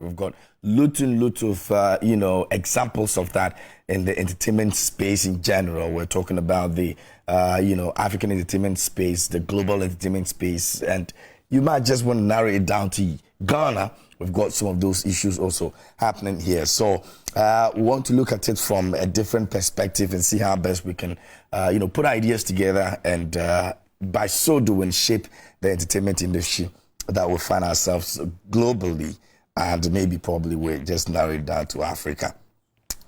We've got lots of examples of that in the entertainment space in general. We're talking about the African entertainment space, the global entertainment space, and you might just want to narrow it down to Ghana. We've got some of those issues also happening here. So we want to look at it from a different perspective and see how best we can, put ideas together and by so doing shape the entertainment industry that we find ourselves globally, and maybe probably we'll just narrow it down to Africa.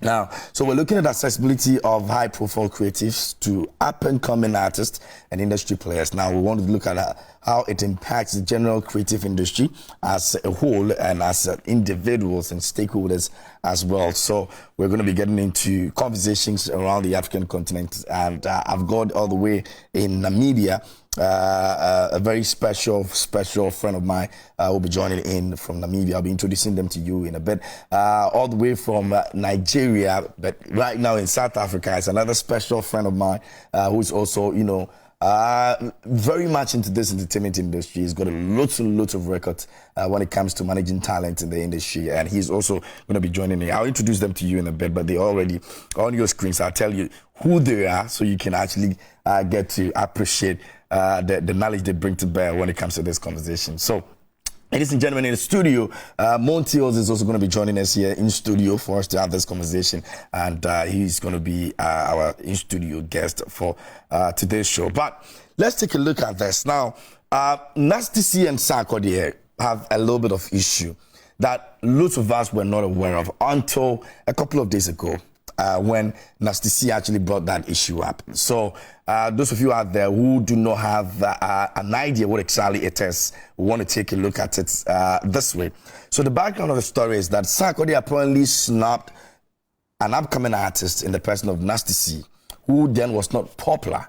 Now, so we're looking at accessibility of high-profile creatives to up-and-coming artists and industry players. Now, we want to look at how it impacts the general creative industry as a whole and as individuals and stakeholders as well. So we're going to be getting into conversations around the African continent, and I've got all the way in Namibia a very special friend of mine will be joining in from Namibia. I'll be introducing them to you in a bit. All the way from Nigeria, but right now in South Africa, is another special friend of mine who's also, very much into this entertainment industry. He's got a lot of records when it comes to managing talent in the industry, and he's also going to be joining me. I'll introduce them to you in a bit, but they're already on your screens. I'll tell you who they are so you can actually get to appreciate the knowledge they bring to bear when it comes to this conversation. So, ladies and gentlemen, in the studio, Montios is also going to be joining us here in studio for us to have this conversation, and he's going to be our in-studio guest for today's show. But let's take a look at this. Now, Nasty C and Sarkodie have a little bit of issue that lots of us were not aware of until a couple of days ago. When Nasty C actually brought that issue up. So those of you out there who do not have an idea what exactly it is, we want to take a look at it this way. So the background of the story is that Sarkodie apparently snapped an upcoming artist in the person of Nasty C, who then was not popular.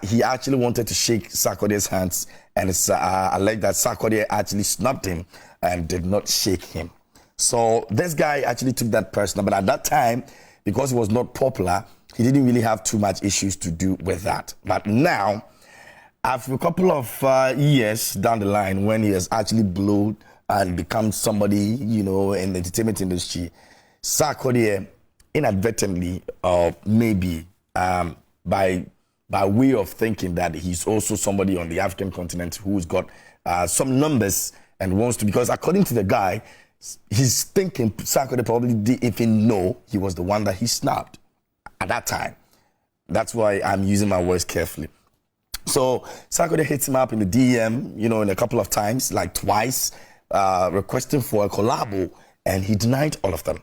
He actually wanted to shake Sarkodie's hands, and it's alleged that Sarkodie actually snapped him and did not shake him. So this guy actually took that personal, but at that time, because he was not popular, he didn't really have too much issues to do with that. But now, after a couple of years down the line, when he has actually blown and become somebody, in the entertainment industry, Sarkodie inadvertently, or maybe by way of thinking that he's also somebody on the African continent who's got some numbers and wants to, because according to the guy, he's thinking Sarkodie probably didn't even know he was the one that he snapped at that time. That's why I'm using my words carefully. So Sarkodie hits him up in the DM, in a couple of times, like twice, requesting for a collabo, and he denied all of them.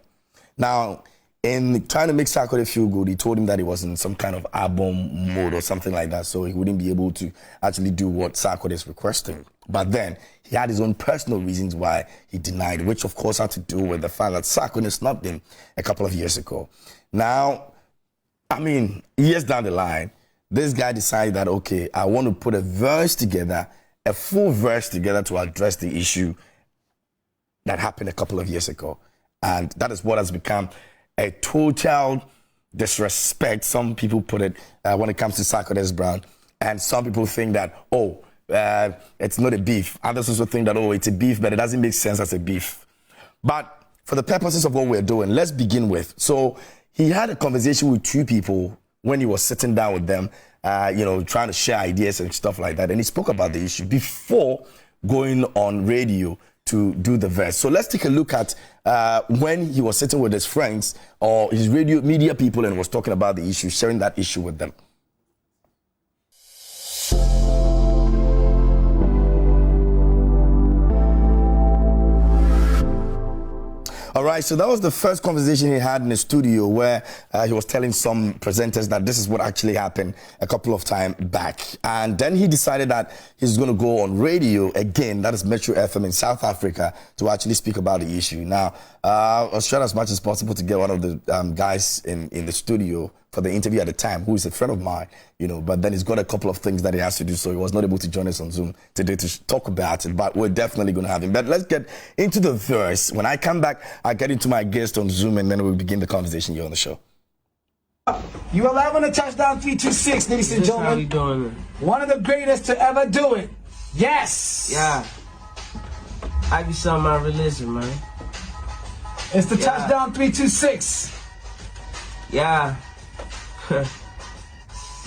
Now, in trying to make Sarkodie feel good, he told him that he was in some kind of album mode or something like that, so he wouldn't be able to actually do what Sarkodie is requesting. But then he had his own personal reasons why he denied, which of course had to do with the fact that Sarkodie snapped him a couple of years ago. Now, years down the line, this guy decided that, okay, I want to put a full verse together to address the issue that happened a couple of years ago. And that is what has become a total disrespect. Some people put it when it comes to Sarkodie's brand, and some people think that, it's not a beef. Others also think that, it's a beef, but it doesn't make sense as a beef. But for the purposes of what we're doing, let's begin with. So he had a conversation with two people when he was sitting down with them, trying to share ideas and stuff like that. And he spoke about the issue before going on radio to do the verse. So let's take a look at when he was sitting with his friends or his radio media people and was talking about the issue, sharing that issue with them. All right, so that was the first conversation he had in the studio where he was telling some presenters that this is what actually happened a couple of times back. And then he decided that he's going to go on radio again, that is Metro FM in South Africa, to actually speak about the issue. Now, I was trying as much as possible to get one of the guys in the studio for the interview at the time, who is a friend of mine, but then he's got a couple of things that he has to do, so he was not able to join us on Zoom today to talk about it, but we're definitely going to have him. But let's get into the verse. When I come back, I'll get into my guest on Zoom, and then we'll begin the conversation here on the show. You are live on the Touchdown 326, ladies and gentlemen. How you doing? One of the greatest to ever do it. Yes! Yeah. I be selling my religion, man. It's the touchdown 326. Yeah.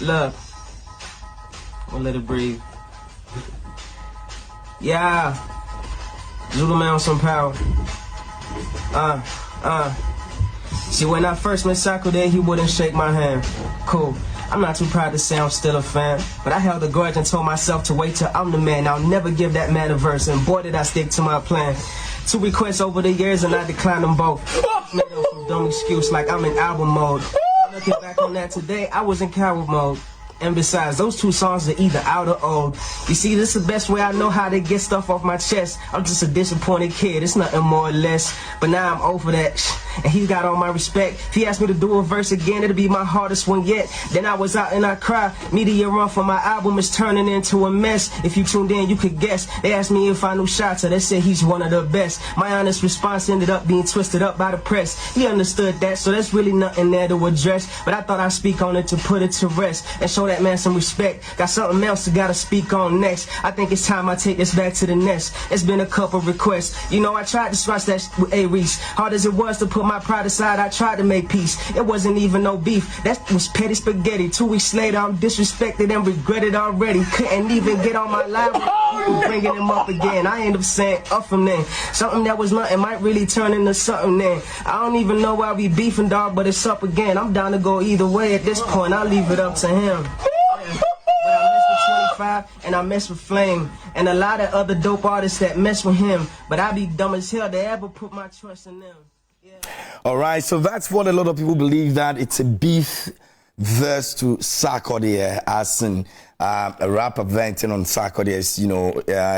Look. We'll let it breathe. Yeah. Zulu man with some power. See, when I first met Sako there, he wouldn't shake my hand. Cool. I'm not too proud to say I'm still a fan, but I held a grudge and told myself to wait till I'm the man. I'll never give that man a verse, and boy did I stick to my plan. 2 requests over the years and I declined them both. Made up some dumb excuse like I'm in album mode. Looking back on that today, I was in coward mode. And besides, those 2 songs are either out or old. You see, this is the best way I know how to get stuff off my chest. I'm just a disappointed kid, it's nothing more or less. But now I'm over that, and he got all my respect. If he asked me to do a verse again, it'll be my hardest one yet. Then I was out and I cried. Media run for my album is turning into a mess. If you tuned in, you could guess. They asked me if I knew Shatta, they said he's one of the best. My honest response ended up being twisted up by the press. He understood that, so there's really nothing there to address. But I thought I'd speak on it to put it to rest and show that man some respect. Got something else I gotta speak on next. I think it's time I take this back to the nest. It's been a couple requests. You know, I tried to scratch that with A-Reese. Hard as it was to put my pride aside, I tried to make peace. It wasn't even no beef. That was petty spaghetti. 2 weeks later, I'm disrespected and regretted already. Couldn't even get on my line with bringing him up again. I end up saying up from then. Something that was nothing might really turn into something then. I don't even know why we beefing, dog, but it's up again. I'm down to go either way at this point. I'll leave it up to him. And I mess with Flame and a lot of other dope artists that mess with him, but I be dumb as hell to ever put my trust in them. Yeah. All right, so that's what a lot of people believe, that it's a beef verse to Sarkodie, as in a rapper venting on Sarkodie's,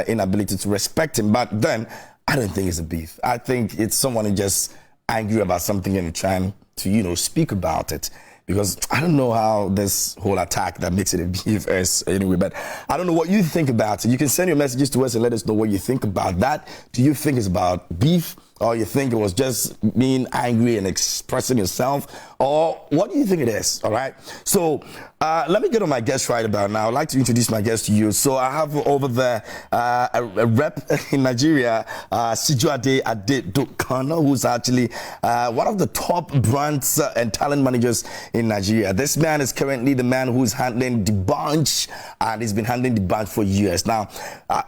inability to respect him. But then I don't think it's a beef. I think it's someone who just angry about something and trying to, speak about it. Because I don't know how this whole attack that makes it a beef is anyway, but I don't know what you think about it. You can send your messages to us and let us know what you think about that. Do you think it's about beef, or you think it was just being angry and expressing yourself, or what do you think it is? All right. So let me get on my guest right about now. I'd like to introduce my guest to you. So I have over there a rep in Nigeria, Sijuade Adedokana, who's actually one of the top brands and talent managers in Nigeria. This man is currently the man who's handling the bunch, and he's been handling the bunch for years. Now,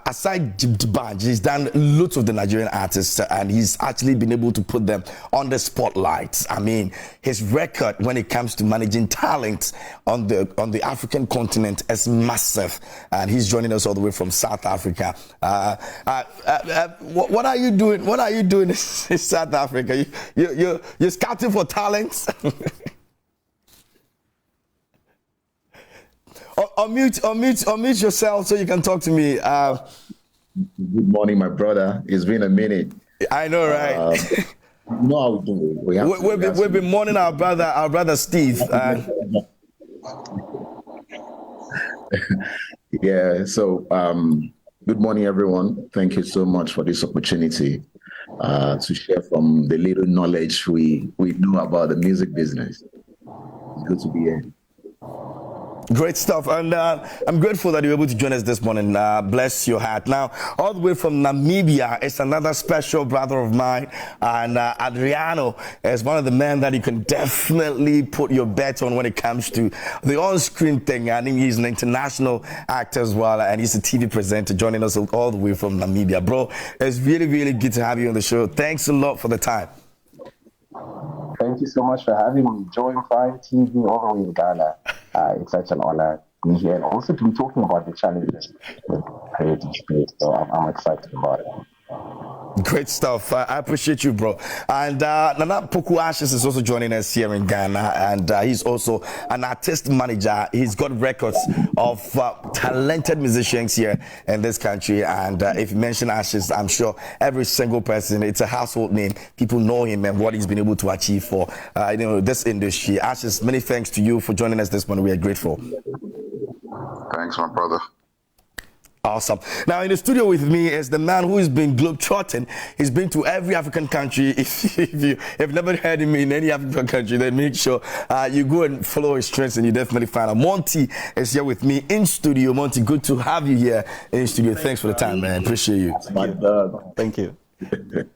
aside the bunch, he's done lots of the Nigerian artists, and he's actually been able to put them on the spotlight. I mean, his record when it comes to managing talent on the African continent is massive, and he's joining us all the way from South Africa. What are you doing? What are you doing in South Africa? You're scouting for talent. Unmute yourself so you can talk to me. Good morning, my brother. It's been a minute. I know, right? You know how we do. We've been mourning our brother Steve. Yeah. So, good morning, everyone. Thank you so much for this opportunity to share from the little knowledge we know about the music business. Good to be here. Great stuff, and I'm grateful that you're able to join us this morning. Bless your heart. Now, all the way from Namibia, it's another special brother of mine, and Adriano is one of the men that you can definitely put your bet on when it comes to the on-screen thing. I think he's an international actor as well, and he's a TV presenter joining us all the way from Namibia. Bro, it's really, really good to have you on the show. Thanks a lot for the time. Thank you so much for having me. Join Fire TV all the way in Ghana. It's such an honor to be here and also to be talking about the challenges with creative space. So I'm excited about it. Great stuff. I appreciate you, bro. And Nana Poku Ashes is also joining us here in Ghana, and he's also an artist manager. He's got records of talented musicians here in this country, and if you mention Ashes, I'm sure every single person, it's a household name. People know him and what he's been able to achieve for this industry. Ashes, many thanks to you for joining us this morning. We are grateful. Thanks, my brother. Awesome. Now in the studio with me is the man who has been globetrotting. He's been to every African country. If you've never heard him in any African country, then make sure you go and follow his trends, and you definitely find out. Monty is here with me in studio. Monty, good to have you here in studio. Thanks for the time, man. Appreciate you. My dog. Thank you.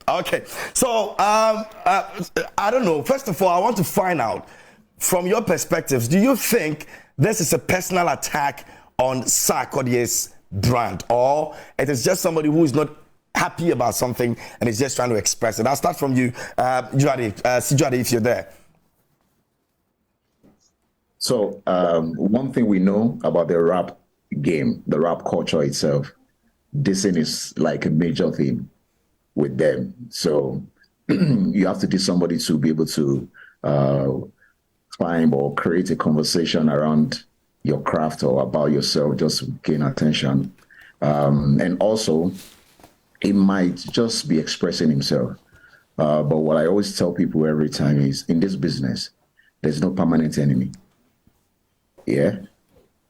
Okay, so I don't know. First of all, I want to find out from your perspectives. Do you think this is a personal attack on Sarkodie's brand, or it is just somebody who is not happy about something and is just trying to express it? I'll start from you, Sijuade, if you're there. So one thing we know about the rap game, the rap culture itself, dissing is like a major theme with them. So you have to be somebody to be able to climb or create a conversation around your craft or about yourself, just to gain attention. And also, it might just be expressing himself. But what I always tell people every time is, in this business, there's no permanent enemy. Yeah.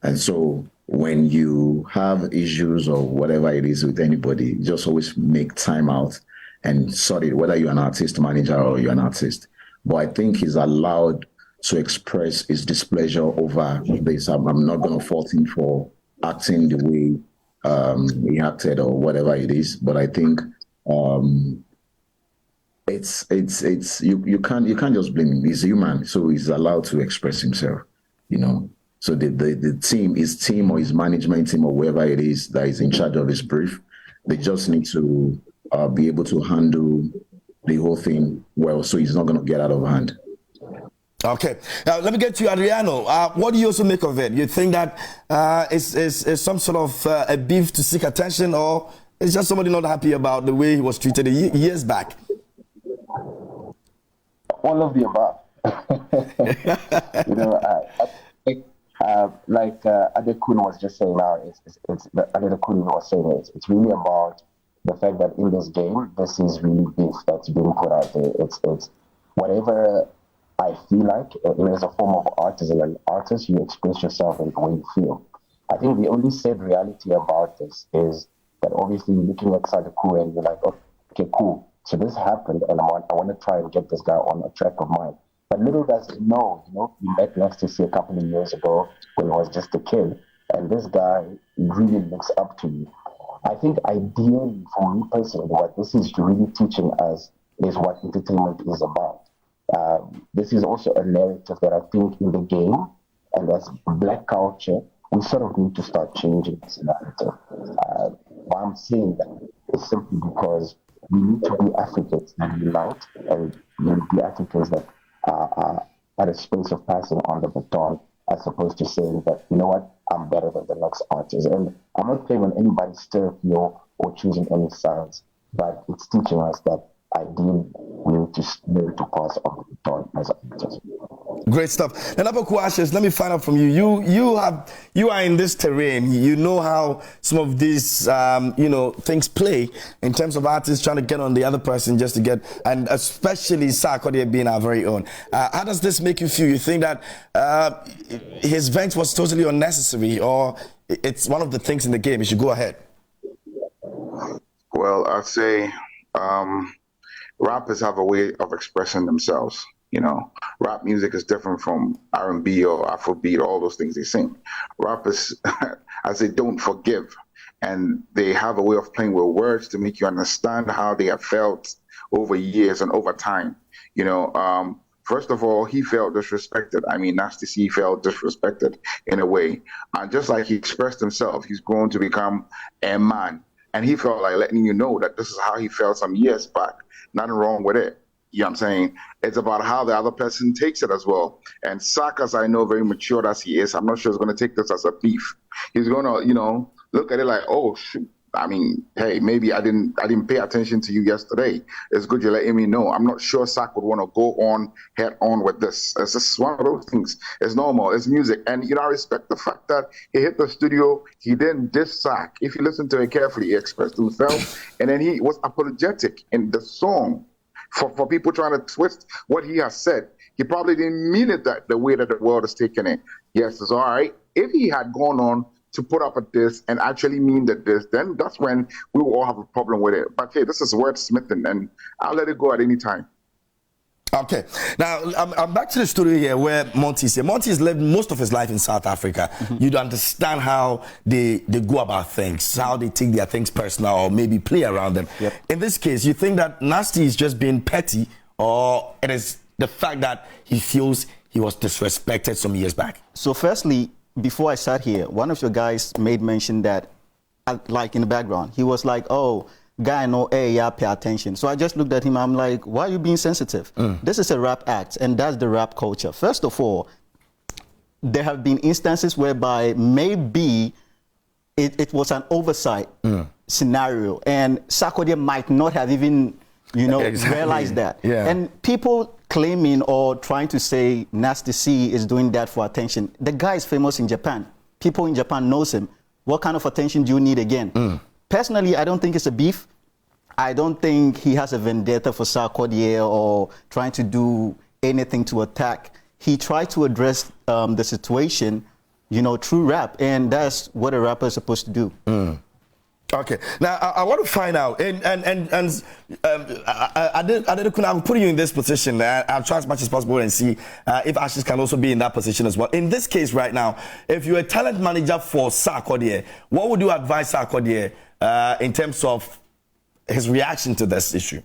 And so when you have issues or whatever it is with anybody, just always make time out and sort it, whether you're an artist manager or you're an artist. But I think he's allowed to express his displeasure over this. I'm not going to fault him for acting the way he acted or whatever it is. But I think it's you can't just blame him. He's human, so he's allowed to express himself, you know. So the team, his team or his management team or whoever it is that is in charge of his brief, they just need to be able to handle the whole thing well, so he's not going to get out of hand. Okay, now let me get to you, Adriano. What do you also make of it? You think that is some sort of a beef to seek attention, or is just somebody not happy about the way he was treated years back? All of the above. You know, like Adekun was just saying now, Adekun was saying it's really about the fact that in this game, this is really beef that's being put out there. It's whatever I feel like, it is a form of art. As an artist, you express yourself in the way you feel. I think the only sad reality about this is that obviously you're looking at Sadaku and you're like, okay, cool. So this happened, and I want to try and get this guy on a track of mine. But little does he know, he met Nasty a couple of years ago when he was just a kid, and this guy really looks up to me. I think ideally, for me personally, what this is really teaching us is what entertainment is about. This is also a narrative that I think in the game, and as Black culture, we sort of need to start changing this narrative. Why I'm saying that is simply because we need to be Africans that unite, and we need to be Africans that are at a space of passing on the baton, as opposed to saying that, you know what, I'm better than the next artist. And I'm not playing on anybody's stereo or choosing any sides, but it's teaching us that ideally we need to pass on the baton as artists. Great stuff. And Apoku Ashes, let me find out from you. You are in this terrain. You know how some of these things play in terms of artists trying to get on the other person just to get, and especially Sarkodie being our very own. How does this make you feel? You think that his vent was totally unnecessary, or it's one of the things in the game? You should go ahead. Well, I'd say rappers have a way of expressing themselves. Rap music is different from R&B or Afrobeat, all those things they sing. Rappers, as they don't forgive, and they have a way of playing with words to make you understand how they have felt over years and over time. First of all, he felt disrespected. I mean, Nasty C felt disrespected in a way. And just like he expressed himself, he's grown to become a man. And he felt like letting you know that this is how he felt some years back. Nothing wrong with it. You know what I'm saying? It's about how the other person takes it as well. And Sak, as I know, very mature as he is, I'm not sure he's going to take this as a beef. He's going to, look at it like, oh, shoot. I mean, hey, maybe I didn't pay attention to you yesterday. It's good you're letting me know. I'm not sure Sak would want to go on head on with this. It's just one of those things. It's normal. It's music. And, I respect the fact that he hit the studio. He didn't diss Sak. If you listen to it carefully, he expressed himself. And then he was apologetic in the song. For people trying to twist what he has said, he probably didn't mean it that the way that the world is taking it. Yes, it's all right. If he had gone on to put up at this and actually mean that this, then that's when we will all have a problem with it. But hey, this is wordsmithing, and I'll let it go at any time. Okay. Now, I'm back to the studio here where Monty is here. Monty has lived most of his life in South Africa. You'd understand how they go about things, how they take their things personal or maybe play around them. Yep. In this case, you think that Nasty is just being petty, or it is the fact that he feels he was disrespected some years back? So firstly, before I sat here, one of your guys made mention that, like in the background, he was like, oh, guy, no, hey, yeah, pay attention. So I just looked at him. I'm like, why are you being sensitive? This is a rap act, and that's the rap culture. First of all, there have been instances whereby maybe it was an oversight scenario, and Sarkodie might not have even, realized that. Yeah. And people claiming or trying to say Nasty C is doing that for attention. The guy is famous in Japan. People in Japan knows him. What kind of attention do you need again? Personally, I don't think it's a beef. I don't think he has a vendetta for Sarkodie or trying to do anything to attack. He tried to address the situation, through rap, and that's what a rapper is supposed to do. Okay. Now I want to find out, I'll put you in this position. I'll try as much as possible and see if Ashes can also be in that position as well. In this case right now, if you're a talent manager for Sarkodie, what would you advise Sarkodie in terms of his reaction to this issue?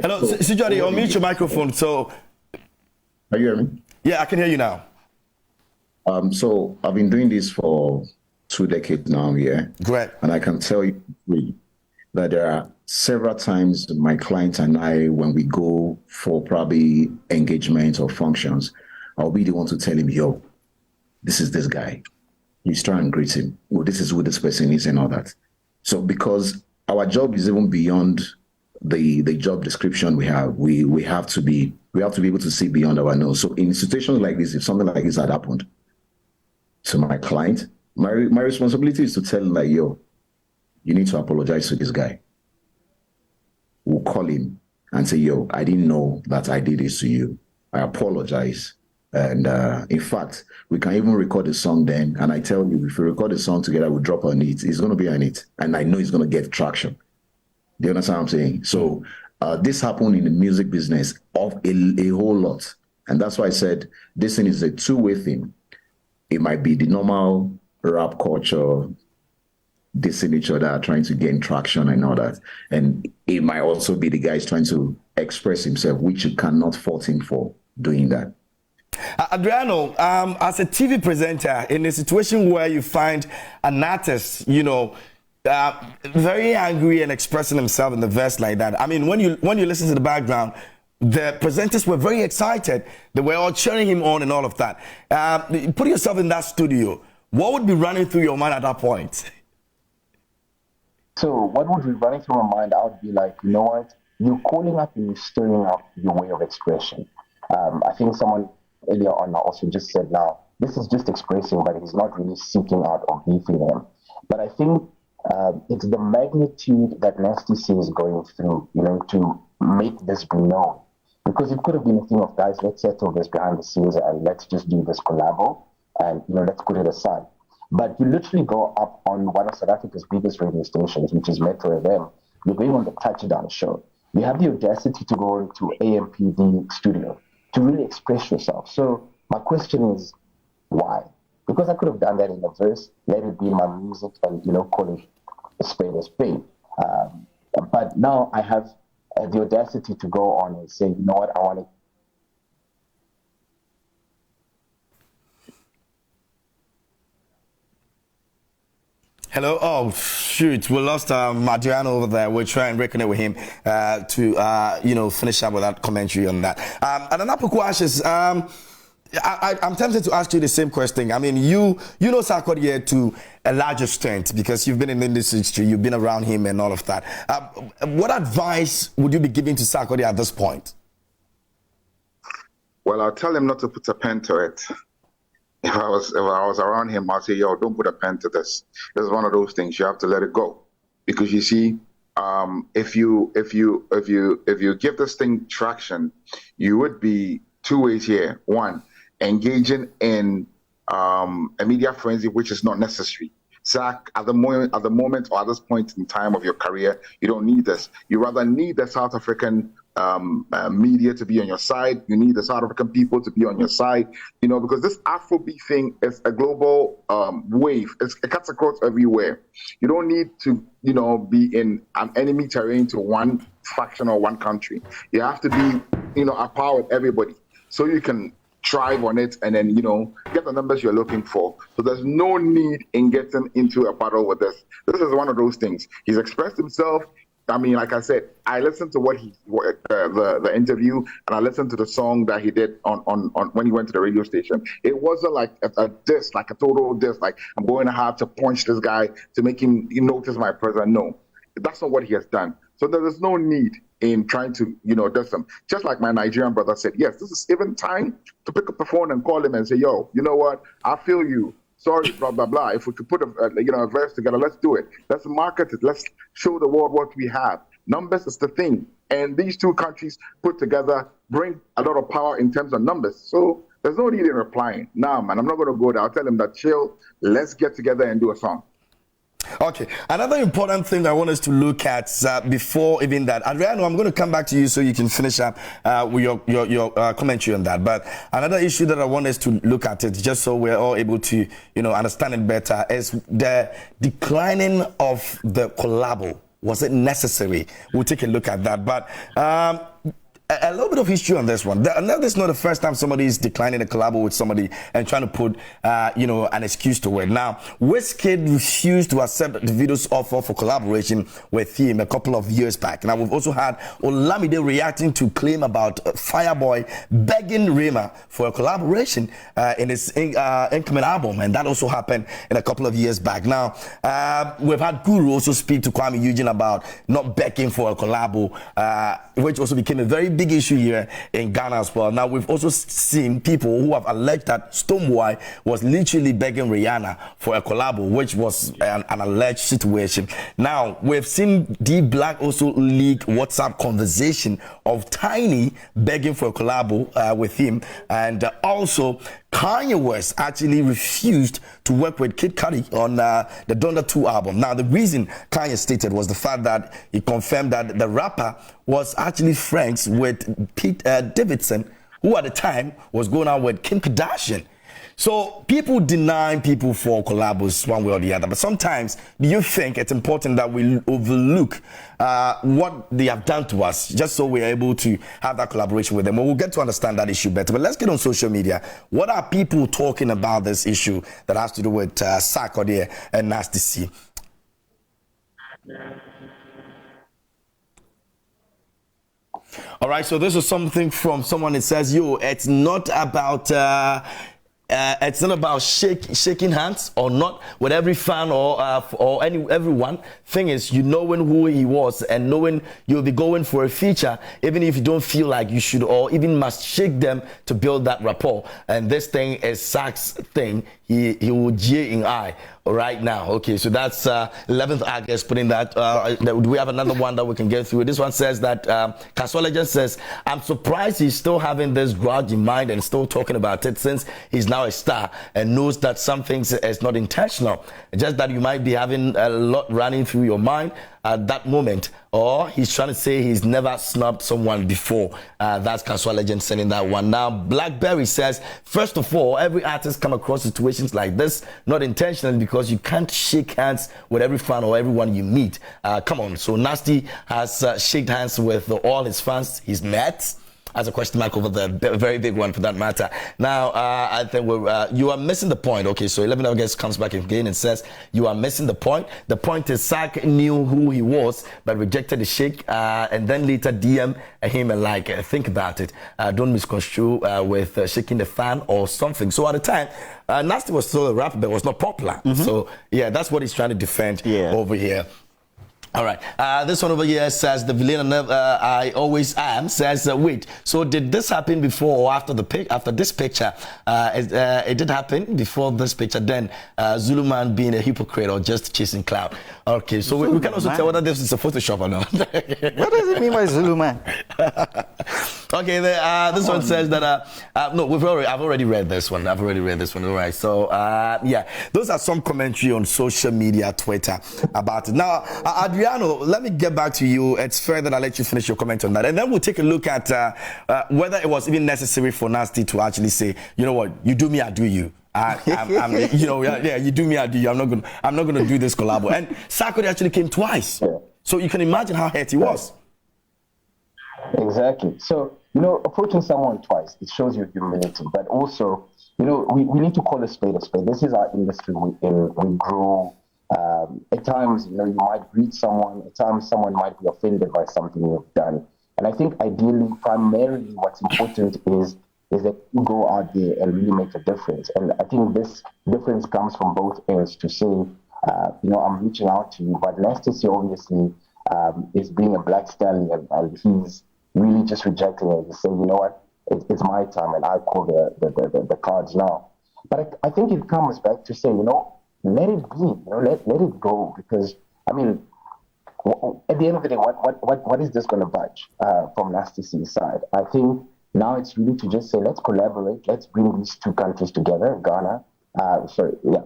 Hello, Sijori, unmute your microphone. So, Are you hearing me? yeah, I can hear you now. So I've been doing this for 2 decades now, yeah. Great. And I can tell you that there are several times my client and I, when we go for probably engagements or functions, I'll be the one to tell him, yo, this is this guy. He's trying to greet him. Well, this is who this person is and all that. So because our job is even beyond the job description we have, we have to be able to see beyond our nose. So in situations like this, if something like this had happened to my client, my responsibility is to tell him like, yo, you need to apologize to this guy. We'll call him and say, yo, I didn't know that I did this to you. I apologize. And in fact, we can even record a song then. And I tell you, if we record a song together, we drop on it. It's going to be on it. And I know it's going to get traction. Do you understand what I'm saying? So this happened in the music business of a whole lot. And that's why I said this thing is a two-way thing. It might be the normal rap culture, dissing each other, trying to gain traction and all that. And it might also be the guys trying to express himself, which you cannot fault him for doing that. Adriano, as a TV presenter, in a situation where you find an artist, very angry and expressing himself in the verse like that, I mean, when you listen to the background, the presenters were very excited. They were all cheering him on and all of that. Put yourself in that studio. What would be running through your mind at that point? So what would be running through my mind, I would be like, you know what? You're calling up and you're stirring up your way of expression. I think someone earlier on also just said, now, this is just expressing, but he's not really seeking out or beefing them. But I think it's the magnitude that Nasty C is going through, to make this be known. Because it could have been a thing of, guys, let's settle this behind the scenes and let's just do this collabo and, let's put it aside. But you literally go up on one of South Africa's biggest radio stations, which is Metro FM. You're going on the Touchdown show. You have the audacity to go into AMPD studio to really express yourself. So my question is, why? Because I could have done that in the verse, let it be my music and, call it a spade a spade. But now I have the audacity to go on and say, you know what, I want to. Hello. Oh shoot, we lost Adriano over there. We'll try and reconnect with him to finish up with that commentary on that. And another question, I'm tempted to ask you the same question. I mean, you know Sarkodie to a large extent because you've been in the industry, you've been around him and all of that. What advice would you be giving to Sarkodie at this point? Well, I'll tell him not to put a pen to it. If I was around him, I'd say, yo, don't put a pen to this. This is one of those things you have to let it go, because you see, if you give this thing traction, you would be two ways here. One, engaging in a media frenzy which is not necessary. Zach, at the moment or at this point in time of your career, you don't need this. You rather need the South African media to be on your side. You need the South African people to be on your side, because this Afrobeat thing is a global wave. It cuts across everywhere. You don't need to, be in an enemy terrain to one faction or one country. You have to be, a power with everybody, so you can thrive on it and then, get the numbers you're looking for. So there's no need in getting into a battle with this. This is one of those things. He's expressed himself. I mean, like I said, I listened to the interview, and I listened to the song that he did on when he went to the radio station. It wasn't like a diss, like a total diss, like I'm going to have to punch this guy to make him notice my presence. No, that's not what he has done. So there is no need in trying to, diss him. Just like my Nigerian brother said, yes, this is even time to pick up the phone and call him and say, yo, you know what? I feel you. Sorry, blah, blah, blah. If we could put a verse together, let's do it. Let's market it. Let's show the world what we have. Numbers is the thing. And these two countries put together bring a lot of power in terms of numbers. So there's no need in replying. Nah, man, I'm not going to go there. I'll tell him that chill. Let's get together and do a song. Okay, another important thing I want us to look at before even that, Adriano, I'm going to come back to you so you can finish up with your commentary on that. But another issue that I want us to look at it, just so we're all able to understand it better, is the declining of the collabo. Was it necessary? We'll take a look at that. But a little bit of history on this one. This is not the first time somebody is declining a collabo with somebody and trying to put, an excuse to it. Now, Wizkid refused to accept Davido's offer for collaboration with him a couple of years back. Now, we've also had Olamide reacting to claim about Fireboy begging Rema for a collaboration in his incoming album, and that also happened in a couple of years back. Now, we've had Guru also speak to Kwame Eugene about not begging for a collabo, which also became a very big issue here in Ghana as well. Now, we've also seen people who have alleged that Stonebwoy was literally begging Rihanna for a collabo, which was an alleged situation. Now, we've seen D Black also leak WhatsApp conversation of Tiny begging for a collabo with him, and also Kanye West actually refused to work with Kid Cudi on the Donda 2 album. Now, the reason Kanye stated was the fact that he confirmed that the rapper was actually friends with Pete Davidson, who at the time was going out with Kim Kardashian. So people deny people for collabos one way or the other. But sometimes, do you think it's important that we overlook what they have done to us just so we're able to have that collaboration with them? Well, we'll get to understand that issue better. But let's get on social media. What are people talking about this issue that has to do with Sarkodie and Nasty C? All right, so this is something from someone that says, it's not about... it's not about shaking hands or not with every fan or everyone. Thing is, knowing who he was and knowing you'll be going for a feature, even if you don't feel like you should or even must shake them to build that rapport. And this thing is Sack's thing. He will J in I right now. Okay, so that's 11th August putting that. Do we have another one that we can get through? This one says that Kaswa Legend says, I'm surprised he's still having this grudge in mind and still talking about it since he's now a star and knows that some things is not intentional. Just that you might be having a lot running through your mind at that moment, or he's trying to say he's never snubbed someone before. That's Kaswa Legend sending that one. Now, Blackberry says, first of all, every artist come across situations like this, not intentionally, because you can't shake hands with every fan or everyone you meet. Come on. So Nasty has shaken hands with all his fans he's met. As a question mark over the very big one for that matter. Now, I think you are missing the point. Okay, so 11 August comes back again and says, you are missing the point. The point is Sack knew who he was, but rejected the shake, and then later DM him and think about it. Don't misconstrue with shaking the fan or something. So at the time, Nasty was still a rapper, but was not popular. Mm-hmm. So, yeah, that's what he's trying to defend over here. All right. This one over here says the villain I always am. Says wait. So did this happen before or after after this picture? It did happen before this picture. Then Zulu man being a hypocrite or just chasing clout. Okay. So we can also tell whether this is a Photoshop or not. What does it mean by Zulu man? Okay. This one says that no, I've already read this one. All right. So yeah, those are some commentary on social media, Twitter about it. Now, Adriano, let me get back to you. It's fair that I let you finish your comment on that, and then we'll take a look at whether it was even necessary for Nasty to actually say, you know what, you do me, I do you. You know, yeah, you do me, I do you. I'm not gonna do this collabo. And Sarkodie actually came twice, so you can imagine how hurt he was. Exactly. So, you know, approaching someone twice, it shows you humility, but also, you know, we need to call a spade a spade. This is our industry. We grow. At times, you know, you might greet someone. At times, someone might be offended by something you've done. And I think ideally, primarily, what's important is that you go out there and really make a difference. And I think this difference comes from both ends to say, you know, I'm reaching out to you, but Nasty C obviously is being a black stallion, and he's really just rejecting it and saying, you know what, it's my time, and I call the cards now. But I think it comes back to say, you know, let it be, you know, let it go, because I mean, at the end of the day, what is this going to budge from Nasty C's side? I think now it's really to just say, let's collaborate, let's bring these two countries together, Ghana.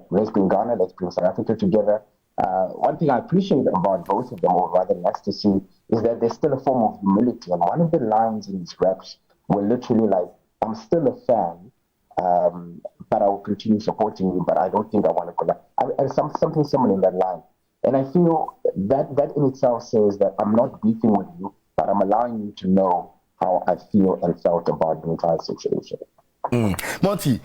Let's bring Ghana, let's bring South Africa together. One thing I appreciate about both of them, or rather Nasty C, is that there's still a form of humility. And one of the lines in his raps were literally like, I'm still a fan, but I will continue supporting you, but I don't think I want to collab. And something similar in that line. And I feel that in itself says that I'm not beefing with you, but I'm allowing you to know how I feel and felt about the entire situation. Monty,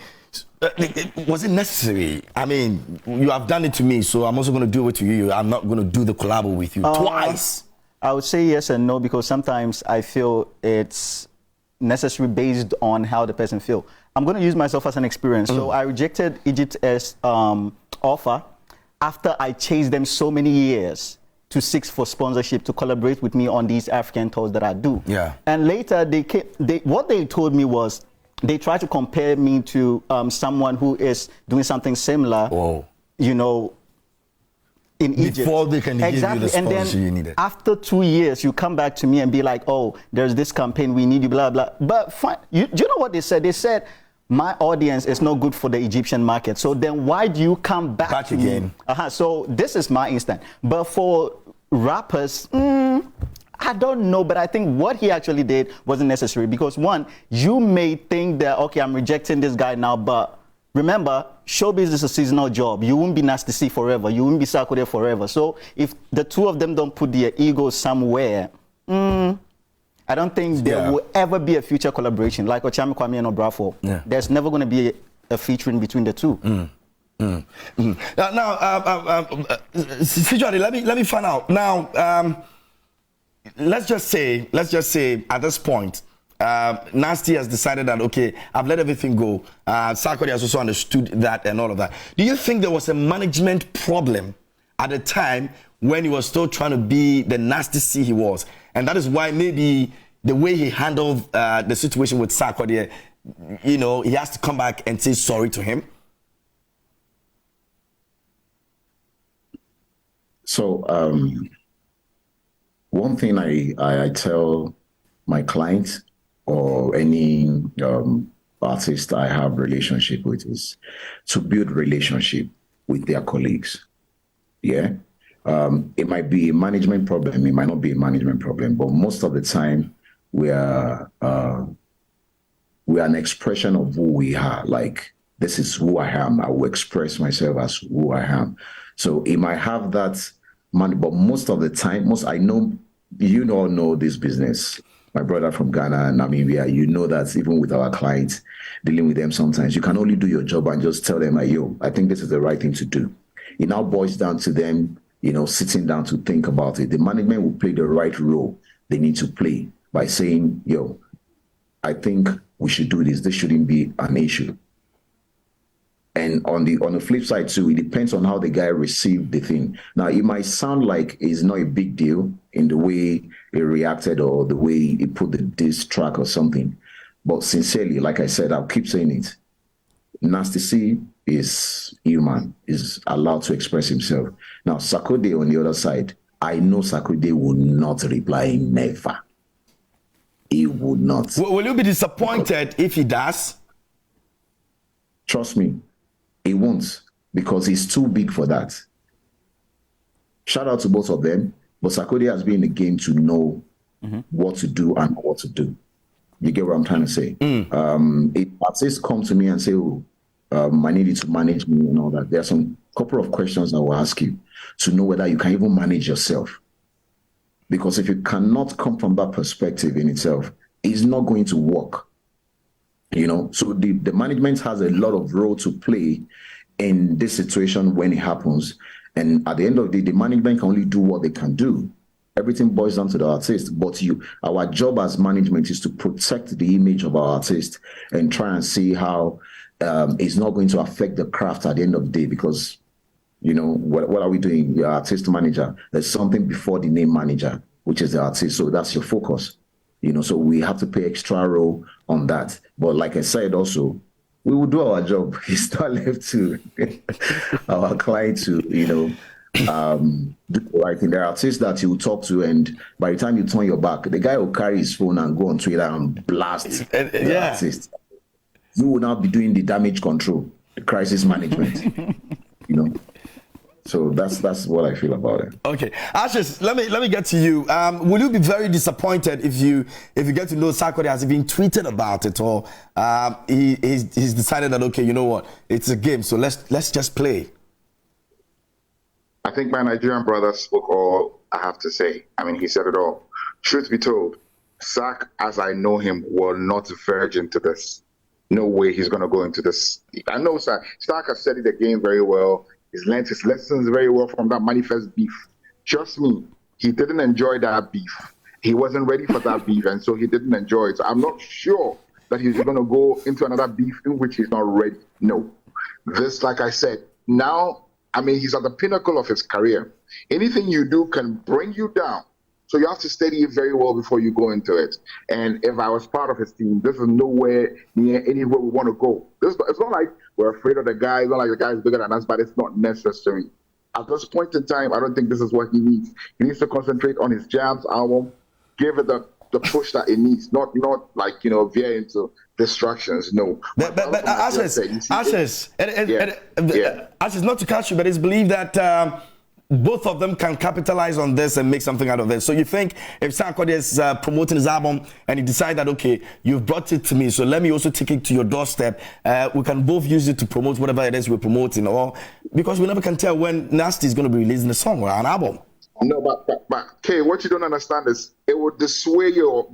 was it necessary? I mean, you have done it to me, so I'm also going to do it to you. I'm not going to do the collabo with you twice. I would say yes and no, because sometimes I feel it's necessary based on how the person feels. I'm going to use myself as an experience. So I rejected Egypt's offer after I chased them so many years to seek for sponsorship to collaborate with me on these African tours that I do. Yeah. And later, what they told me was they tried to compare me to someone who is doing something similar. Whoa. You know, in Egypt. Before they can give you the sponsorship and then you needed. After 2 years, you come back to me and be like, oh, there's this campaign, we need you, blah, blah. But fine. Do you know what they said? They said, my audience is not good for the Egyptian market. So then why do you come back to again? Me? So this is my instant. But for rappers, I don't know, but I think what he actually did wasn't necessary, because one, you may think that, okay, I'm rejecting this guy now, but remember, showbiz is a seasonal job. You won't be Nasty C forever. You won't be Sarkodie forever. So if the two of them don't put their egos somewhere, I don't think there will ever be a future collaboration like Ochami Kwame and Obrafo. There's never going to be a featuring between the two. Now, let me find out. Now, let's just say at this point, Nasty has decided that, okay, I've let everything go. Sarkodie has also understood that and all of that. Do you think there was a management problem at the time when he was still trying to be the Nasty C he was? And that is why maybe the way he handled the situation with Sarkodie, you know, he has to come back and say sorry to him? So, one thing I tell my clients or any artist I have relationship with is to build relationship with their colleagues. Yeah. It might be a management problem. It might not be a management problem, but most of the time we are an expression of who we are. Like, this is who I am. I will express myself as who I am. So it might have that money, but most of the time, I know, you all know this business. My brother from Ghana and Namibia, you know that even with our clients, dealing with them sometimes, you can only do your job and just tell them, like, yo, I think this is the right thing to do. It now boils down to them, you know, sitting down to think about it. The management will play the right role they need to play by saying, yo, I think we should do this. This shouldn't be an issue. And on the flip side too, it depends on how the guy received the thing. Now, it might sound like it's not a big deal in the way he reacted or the way he put the diss track or something. But sincerely, like I said, I'll keep saying it. Nasty C is human, is allowed to express himself. Now, Sarkodie on the other side, I know Sarkodie will not reply, never. He would not. Will you be disappointed if he does? Trust me, he won't, because he's too big for that. Shout out to both of them, but Sarkodie has been in the game to know what to do and what to do. You get what I'm trying to say? If artists come to me and say, oh, I need you to manage me and all that, there are some couple of questions I will ask you to know whether you can even manage yourself. Because if you cannot come from that perspective in itself, it's not going to work. You know, so the management has a lot of role to play in this situation when it happens. And at the end of the day, the management can only do what they can do. Everything boils down to the artist. But our job as management is to protect the image of our artist and try and see how it's not going to affect the craft at the end of the day. Because, you know, what are we doing? You're artist manager. There's something before the name manager, which is the artist. So that's your focus. You know, so we have to play extra role on that. But like I said, also, we will do our job. It's not left to our client to, you know, do the right thing. There are artists that you talk to, and by the time you turn your back, the guy will carry his phone and go on Twitter and blast the artist. You will now be doing the damage control, the crisis management, you know. So that's what I feel about it. Okay, Ashes, let me get to you. Will you be very disappointed if you get to know Sarkodie has even tweeted about it, or he's decided that, okay, you know what, it's a game, so let's just play? I think my Nigerian brother spoke all I have to say. I mean, he said it all. Truth be told, Sark, as I know him, will not verge into this. No way he's going to go into this. I know Sark has studied the game very well. He's learned his lessons very well from that manifest beef. Trust me, he didn't enjoy that beef. He wasn't ready for that beef, and so he didn't enjoy it. So I'm not sure that he's going to go into another beef in which he's not ready. No. This, like I said, now, I mean, he's at the pinnacle of his career. Anything you do can bring you down. So you have to study it very well before you go into it. And if I was part of his team, this is nowhere near anywhere we want to go. It's not like we're afraid of the guy. It's not like the guy is bigger than us, but it's not necessary. At this point in time, I don't think this is what he needs. He needs to concentrate on his Jams album, give it the push that it needs, not like, you know, veer into distractions. No. But Ashes, not to catch you, but it's believed that both of them can capitalize on this and make something out of this. So you think if Sarkodie is promoting his album and he decides that, okay, you've brought it to me, so let me also take it to your doorstep, we can both use it to promote whatever it is we're promoting, or because we never can tell when Nasty is going to be releasing a song or an album. No, but Kay, what you don't understand is it will dissuade your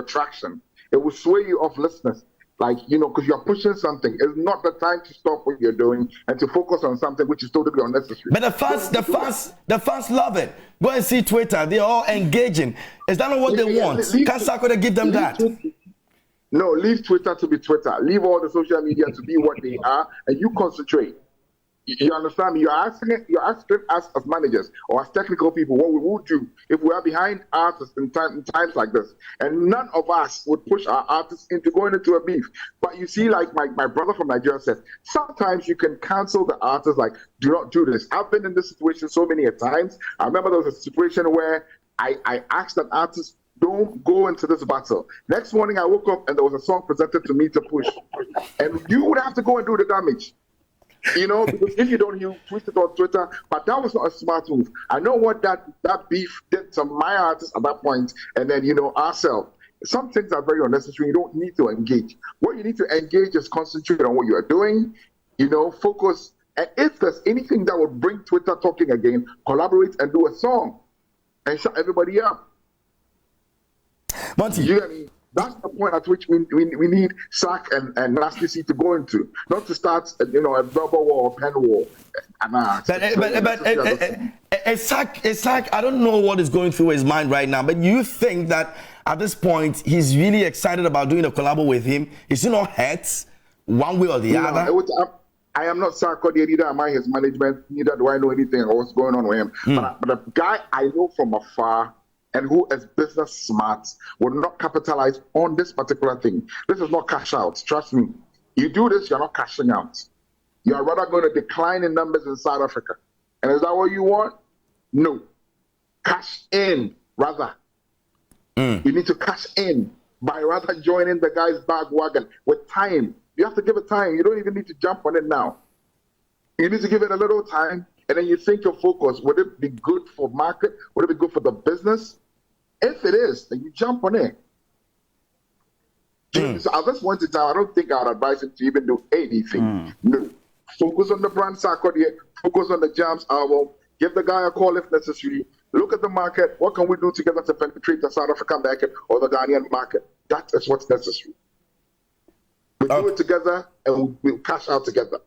traction. It will sway you off listeners. Like, you know, because you're pushing something. It's not the time to stop what you're doing and to focus on something which is totally unnecessary. But the fans love it. Go and see Twitter. They're all engaging. Is that not what they want? Can Sarkodie give them that? No, leave Twitter to be Twitter. Leave all the social media to be what they are, and you concentrate. You understand me? You're asking us as managers or as technical people what we would do if we are behind artists in times like this. And none of us would push our artists into going into a beef. But you see, like my brother from Nigeria said, sometimes you can cancel the artist, like, do not do this. I've been in this situation so many times. I remember there was a situation where I asked an artist, don't go into this battle. Next morning I woke up and there was a song presented to me to push. And you would have to go and do the damage. You know, because if you don't, you tweet it on Twitter. But that was not a smart move. I know what that beef did to my artists at that point, and then, you know, ourselves. Some things are very unnecessary. You don't need to engage. What you need to engage is concentrate on what you are doing, you know, focus. And if there's anything that would bring Twitter talking again, collaborate and do a song and shut everybody up. Monty. You know what I mean? That's the point at which we need Sark and Nasty C to go into, not to start, you know, a verbal war or pen war. But Sark, I don't know what is going through his mind right now, but you think that at this point he's really excited about doing a collab with him? Is he not hurt one way or the other? I am not Sarkodie, neither am I his management, neither do I know anything about what's going on with him. But a guy I know from afar and who is business smart will not capitalize on this particular thing. This is not cash out. Trust me. You do this, you're not cashing out. You are rather going to decline in numbers in South Africa. And is that what you want? No. Cash in, rather. You need to cash in by rather joining the guy's bandwagon with time. You have to give it time. You don't even need to jump on it now. You need to give it a little time, and then you think your focus. Would it be good for market? Would it be good for the business? If it is, then you jump on it. So at this point in time, I don't think I would advise him to even do anything. No. Focus on the brand Sarkodie, focus on the Jams album, give the guy a call if necessary, look at the market, what can we do together to penetrate the South African market or the Ghanaian market? That is what's necessary. We do it together and we'll cash out together.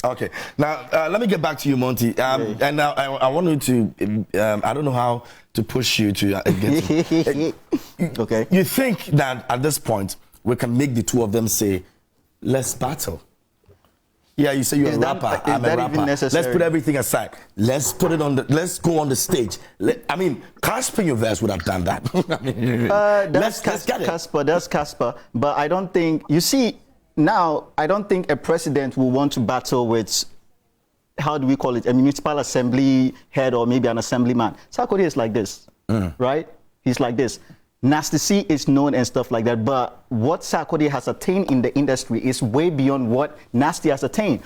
Okay. Now, let me get back to you, Monty. And now I want you to, I don't know how to push you to get Okay. You think that at this point, we can make the two of them say, let's battle? Yeah, you say you're a rapper, I'm a rapper. Let's put everything aside. Let's put it on the, let's go on the stage. I mean, Casper Universe would have done that. That's Casper. But I don't think, you see, now, I don't think a president will want to battle with, how do we call it, a municipal assembly head or maybe an assemblyman. Sarkodie is like this, right? He's like this. Nasty C is known and stuff like that, but what Sarkodie has attained in the industry is way beyond what Nasty has attained.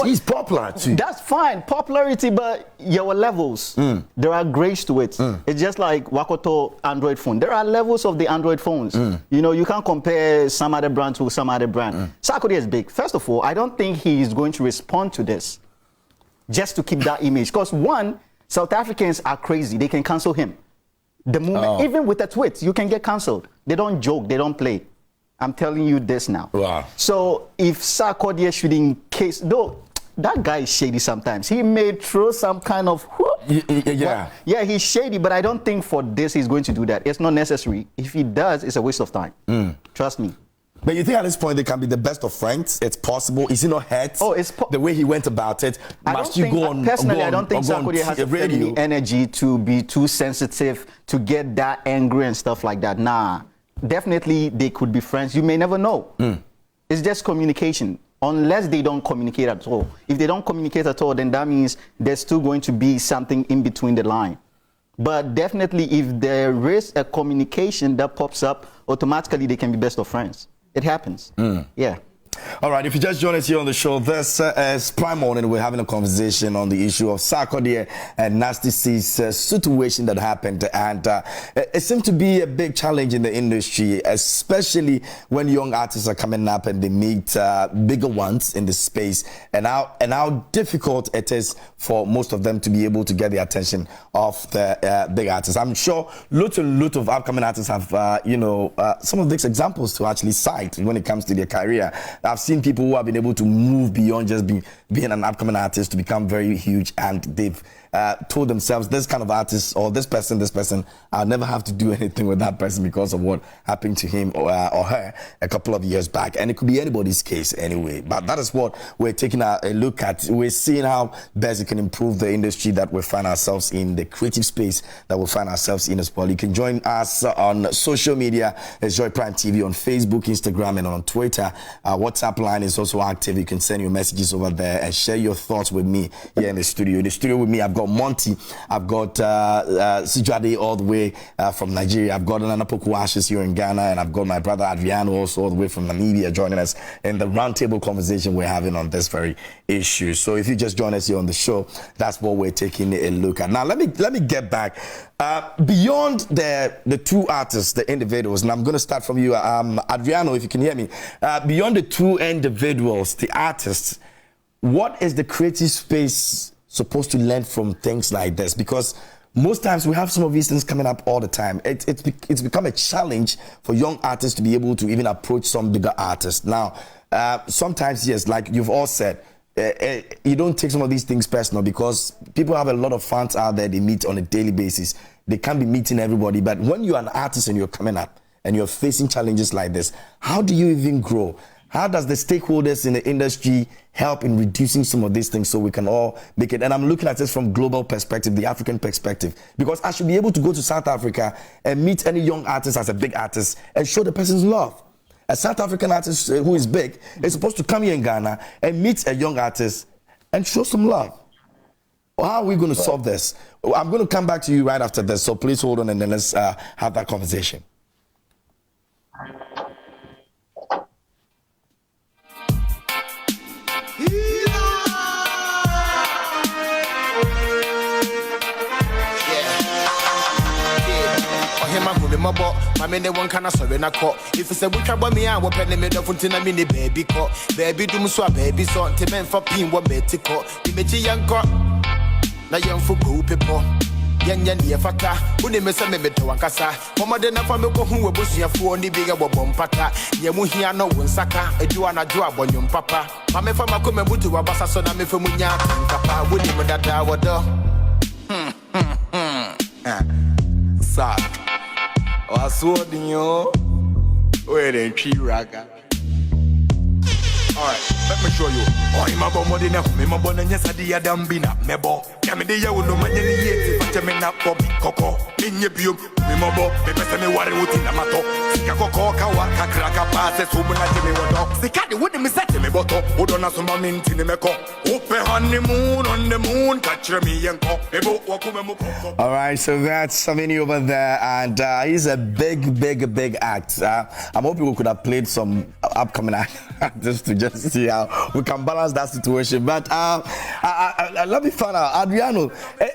He's popular too. That's fine, popularity, but there were levels. There are grades to it. It's just like Wakoto Android phone. There are levels of the Android phones. You know, you can't compare some other brand to some other brand. Sarkodie is big. First of all, I don't think he is going to respond to this just to keep that image. Because one, South Africans are crazy. They can cancel him. The moment, even with a tweet, you can get cancelled. They don't joke, they don't play. I'm telling you this now. Wow. So if Sarkodie should in case, though, that guy is shady sometimes. He may throw some kind of, yeah, he's shady, but I don't think for this he's going to do that. It's not necessary. If he does, it's a waste of time. Trust me. But you think at this point they can be the best of friends? It's possible. Is he not hurt? The way he went about it. Must you go on? Personally, I don't think Sarkodie has the energy to be too sensitive to get that angry and stuff like that. Nah, definitely they could be friends. You may never know. It's just communication. Unless they don't communicate at all. If they don't communicate at all, then that means there's still going to be something in between the line. But definitely, if there is a communication that pops up, automatically they can be best of friends. It happens. Yeah. All right, if you just join us here on the show, this is Prime Morning. We're having a conversation on the issue of Sarkodie and Nasty C's situation that happened. And it seemed to be a big challenge in the industry, especially when young artists are coming up and they meet bigger ones in the space, and how difficult it is for most of them to be able to get the attention of the big artists. I'm sure lots of upcoming artists have, some of these examples to actually cite when it comes to their career. I've seen people who have been able to move beyond just being an upcoming artist to become very huge, and they've told themselves, this kind of artist or this person, I'll never have to do anything with that person because of what happened to him or her a couple of years back. And it could be anybody's case anyway. But that is what we're taking a look at. We're seeing how best it can improve the industry that we find ourselves in, the creative space that we find ourselves in as well. You can join us on social media. It's Joy Prime TV on Facebook, Instagram, and on Twitter. WhatsApp line is also active. You can send your messages over there and share your thoughts with me here in the studio. In the studio with me, I've got Monty, I've got Sijade all the way from Nigeria, I've got Nana Poku Ashes here in Ghana, and I've got my brother Adriano also all the way from Namibia joining us in the roundtable conversation we're having on this very issue. So if you just join us here on the show, that's what we're taking a look at. Now let me get back beyond the two artists, the individuals, and I'm going to start from you, Adriano, if you can hear me. Beyond the two individuals, the artists, what is the creative space supposed to learn from things like this? Because most times we have some of these things coming up all the time. It's become a challenge for young artists to be able to even approach some bigger artists. Now, sometimes, yes, like you've all said, you don't take some of these things personal because people have a lot of fans out there they meet on a daily basis. They can't be meeting everybody. But when you're an artist and you're coming up and you're facing challenges like this, how do you even grow? How does the stakeholders in the industry help in reducing some of these things so we can all make it? And I'm looking at this from global perspective, the African perspective, because I should be able to go to South Africa and meet any young artist as a big artist and show the person's love. A South African artist who is big is supposed to come here in Ghana and meet a young artist and show some love. How are we going to solve this? I'm going to come back to you right after this, so please hold on and then let's have that conversation. My many one can sorry na call. If it's a witch about me, I will penny made of until I mini baby call. Baby do so baby so to men for pin what metico. Image young cop. Na young for group people. Yan yafaka, who may send me to Wankasa. Mama then I found who will bush your phone, the bigger bompata. Yamuhia no one saka, a duana job on your papa. Mamma from a come to a bassa son, I'm from Munya, papa, would you that hour door? Sad. I saw the yo. Where the tree raga. Alright, let me show you. Oh, I'm about more than a member, and yes, I did a damn bina, mebo. Yammy, you know, my yet, if I tell me not Bobby Coco, in your view, remember, the best of me worry with in a mato. Sikako, Kawaka, Kraka, passes, who will not tell me what. Sikadi wouldn't miss me, but who don't have some mint in the meko. Open honeymoon on the moon, catch me and go. All right, so that's Samini over there, and he's a big act. I'm hoping we could have played some upcoming artists to just see how we can balance that situation. But let me find out, Adriano,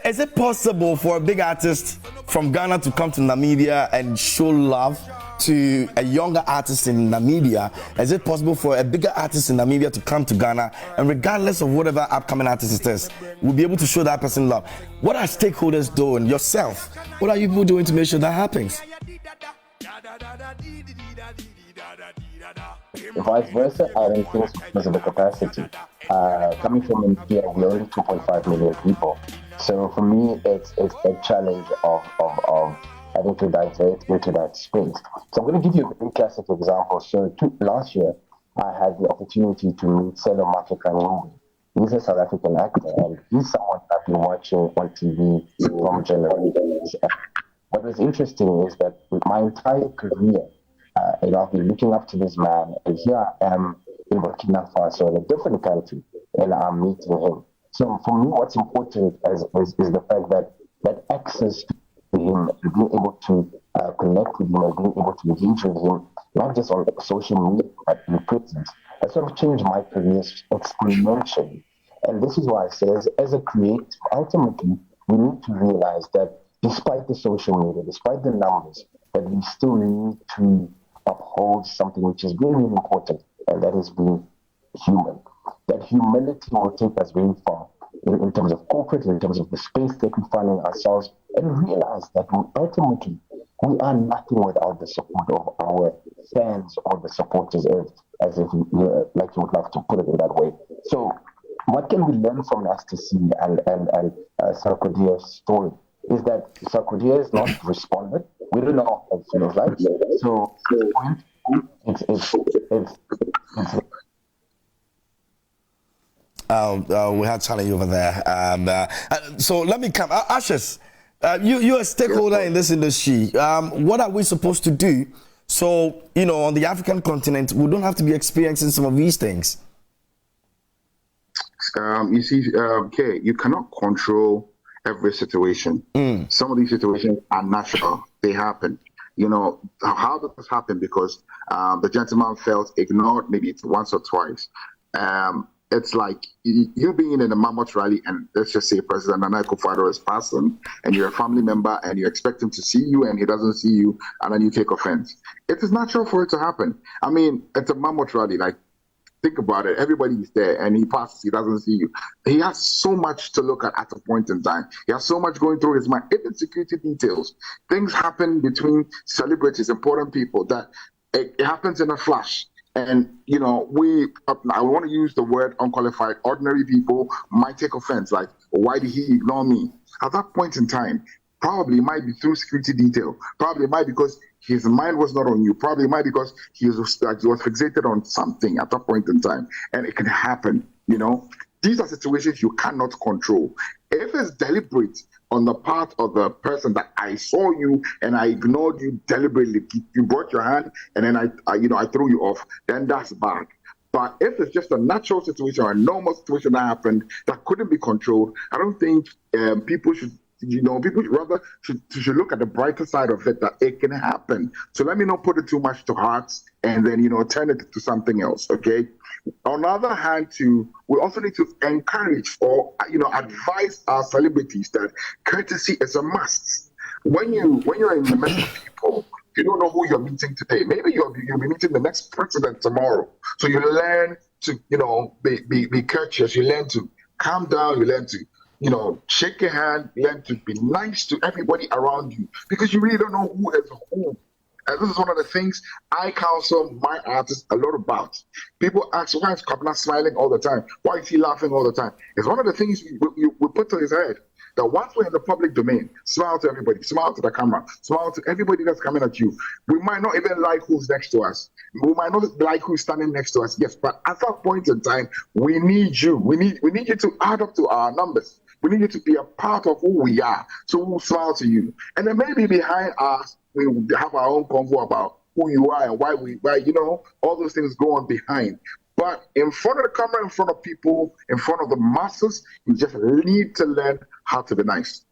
is it possible for a big artist from Ghana to come to Namibia and show love to a younger artist in Namibia? Is it possible for a bigger artist in Namibia to come to Ghana and regardless of whatever upcoming artist it is, we'll be able to show that person love? What are stakeholders doing? Yourself, what are you people doing to make sure that happens? Vice versa, I don't think because of the capacity. Coming from India, we're only 2.5 million people. So for me, it's a challenge of having to divert into that space. So I'm going to give you a very classic example. So last year, I had the opportunity to meet Selo Makekanyumbi. He's a South African actor, and he's someone I've been watching on TV from generations. What was interesting is that with my entire career, I've been looking up to this man, and here I am in Burkina Faso, in a different country, and I'm meeting him. So for me, what's important is the fact that access to him, being able to connect with him, and being able to engage with him, not just on social media, but in presence, has sort of changed my career exponentially. And this is why I say, as a creator, ultimately, we need to realize that despite the social media, despite the numbers, that we still need to uphold something which is very, very important, and that is being human. That humility will take us very far in terms of corporate, in terms of the space that we find in ourselves, and realize that ultimately we are nothing without the support of our fans or the supporters, as if like you would love to put it in that way. So, what can we learn from STC and Sarkodie's story? Is that Sarkodie has not responded. We don't know how it feels like. So we had challenge over there. So let me come. Ashes, you're a stakeholder in this industry. What are we supposed to do so, on the African continent, we don't have to be experiencing some of these things? You see, Kay, you cannot control every situation. Some of these situations are natural. They happen. How does this happen? Because the gentleman felt ignored maybe once or twice. It's like you being in a mammoth rally and let's just say President Nana Akufo-Addo is passing and you're a family member and you expect him to see you and he doesn't see you and then you take offense. It is natural for it to happen. I mean, it's a mammoth rally. Like, think about it. Everybody is there and he passes, he doesn't see you. He has so much to look at a point in time. He has so much going through his mind. Even security details. Things happen between celebrities, important people, that it happens in a flash. And, I want to use the word unqualified. Ordinary people might take offense, like, why did he ignore me? At that point in time, Probably it might be through security detail. Probably it might be because his mind was not on you. Probably it might be because he was fixated on something at that point in time. And it can happen, you know. These are situations you cannot control. If it's deliberate on the part of the person that I saw you and I ignored you deliberately, you brought your hand and then I threw you off, then that's bad. But if it's just a natural situation or a normal situation that happened that couldn't be controlled, I don't think people should look at the brighter side of it, that it can happen. So let me not put it too much to heart and then, turn it to something else, okay? On the other hand, we also need to encourage or, advise our celebrities that courtesy is a must. When you're in the midst of people, you don't know who you're meeting today. Maybe you'll be meeting the next president tomorrow. So you learn to, be courteous. You learn to calm down. You learn to, shake your hand. Learn to be nice to everybody around you because you really don't know who is who. And this is one of the things I counsel my artists a lot about. People ask, why is Kabla smiling all the time? Why is he laughing all the time? It's one of the things we put to his head. That once we're in the public domain, smile to everybody, smile to the camera, smile to everybody that's coming at you. We might not even like who's next to us. We might not like who's standing next to us, yes, but at that point in time, we need you. We need you to add up to our numbers. We need you to be a part of who we are. So we'll smile to you. And then maybe behind us, we have our own convo about who you are and why all those things go on behind. But in front of the camera, in front of people, in front of the masses, you just need to learn how to be nice.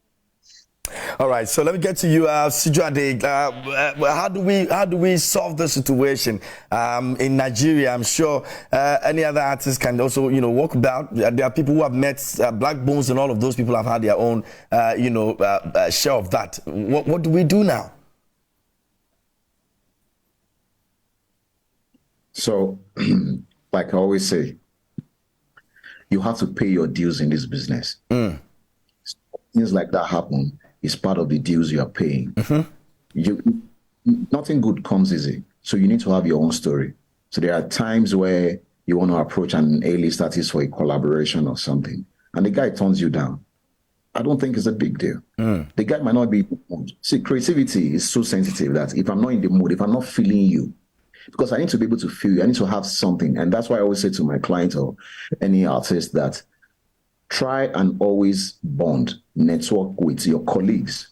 All right, so let me get to you, Sijuade. How do we solve the situation in Nigeria? I'm sure any other artists can also, walk about. There are people who have met Black Bones, and all of those people have had their own, share of that. What do we do now? So, like I always say, you have to pay your dues in this business. Things like that happen. It's part of the dues you are paying. Nothing good comes easy. So you need to have your own story. So there are times where you want to approach an A-list artist for a collaboration or something, and the guy turns you down. I don't think it's a big deal. The guy might not be in the mood. See, creativity is so sensitive that if I'm not in the mood, if I'm not feeling you, because I need to be able to feel you, I need to have something. And that's why I always say to my client or any artist that try and always bond, network with your colleagues.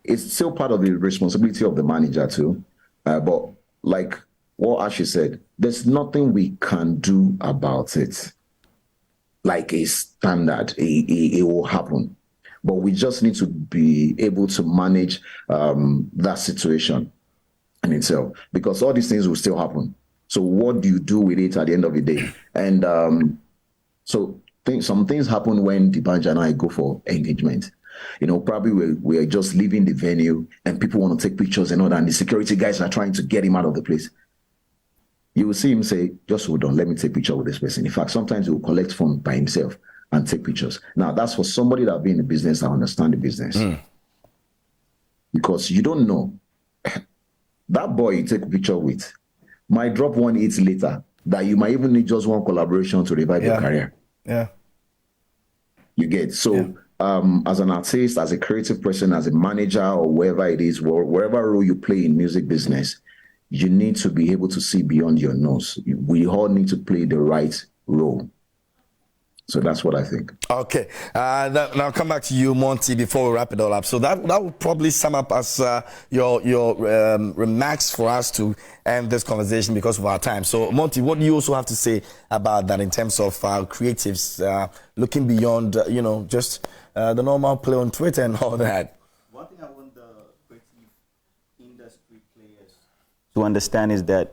It's still part of the responsibility of the manager too. But like what Ashley said, there's nothing we can do about it. Like a standard, it will happen. But we just need to be able to manage that situation in itself, because all these things will still happen. So what do you do with it at the end of the day? And some things happen when Dibanja and I go for engagement. Probably we're just leaving the venue and people want to take pictures and all that, and the security guys are trying to get him out of the place. You will see him say, just hold on, let me take a picture with this person. In fact, sometimes he will collect phone by himself and take pictures. Now, that's for somebody that be in the business that understand the business. Because you don't know. That boy you take a picture with might drop 1 hit later that you might even need just one collaboration to revive your career. Yeah. You get so as an artist, as a creative person, as a manager, or wherever it is, wherever role you play in music business, you need to be able to see beyond your nose. We all need to play the right role. So that's what I think. Okay. Now I'll come back to you, Monty, before we wrap it all up. So that would probably sum up as your remarks for us to end this conversation because of our time. So, Monty, what do you also have to say about that in terms of creatives looking beyond, just the normal play on Twitter and all that? One thing I want the creative industry players to understand is that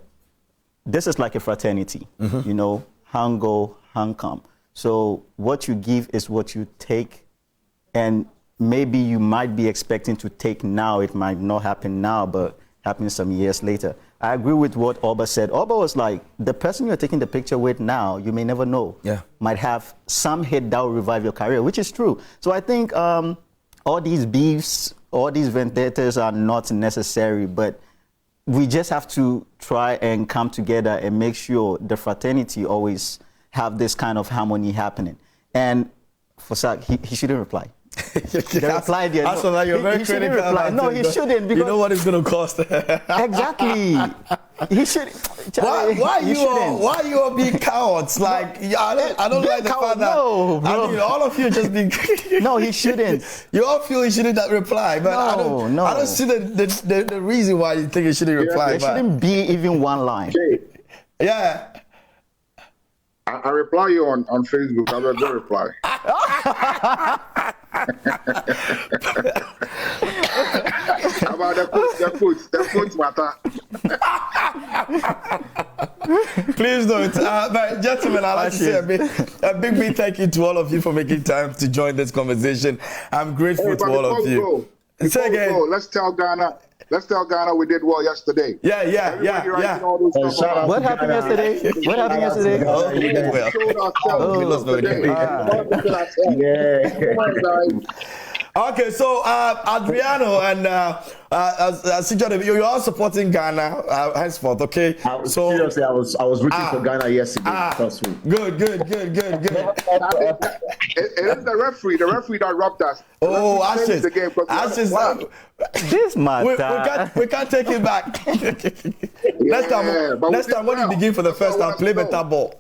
this is like a fraternity, hang go, hang come. So what you give is what you take, and maybe you might be expecting to take now. It might not happen now, but happen some years later. I agree with what Oba said. Oba was like, the person you're taking the picture with now, you may never know. Yeah. Might have some hit that will revive your career, which is true. So I think all these beefs, all these vendettas are not necessary, but we just have to try and come together and make sure the fraternity always have this kind of harmony happening. And for Sak, he shouldn't reply. The reply there. That's like you're very critical. No, he shouldn't. Because you know what it's going to cost. Exactly. He should. Why you all being cowards? Like, I don't like the fact that. No, bro. I mean, all of you just be. No, he shouldn't. You all feel he shouldn't reply, but I don't see the reason why you think he shouldn't reply. There shouldn't be even one line. Yeah. I reply you on Facebook. I will go reply. How about the foot matter? Please don't. But gentlemen, I'd like to say a big thank you to all of you for making time to join this conversation. I'm grateful to all of you. Say again. Let's tell Ghana we did well yesterday. Yeah. What happened yesterday? What happened yesterday? Oh, we did well. We lost Okay, so Adriano and you're all supporting Ghana henceforth, okay? Seriously, I was rooting for Ghana yesterday. Trust me. Good. It is the referee that robbed us. Ashes. The game This matter. We can't take it back. Next time when you begin for the first time, play better ball.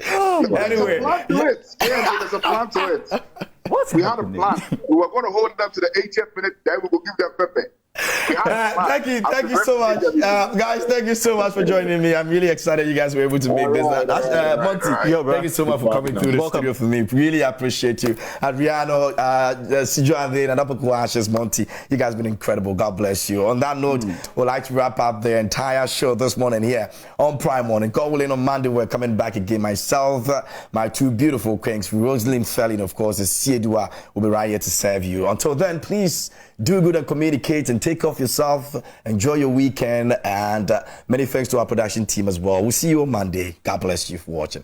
Anyway, there's a plan to it. We had a plan. We were going to hold them to the 80th minute, then we will give them Pepe. Thank you so much, guys. Thank you so much for joining me. I'm really excited you guys were able to make this. Monty, thank you so much for coming through the studio for me. Really appreciate you. Adriano, Sijo and Apoko Ashes, Monty, you guys have been incredible. God bless you. On that note, we'd like to wrap up the entire show this morning here on Prime Morning. God willing, on Monday we're coming back again. Myself, my two beautiful queens, Rosalind Felling, of course, and Siedua will be right here to serve you. Until then, please do good and communicate and take off yourself. Enjoy your weekend, and many thanks to our production team as well. We'll see you on Monday. God bless you for watching.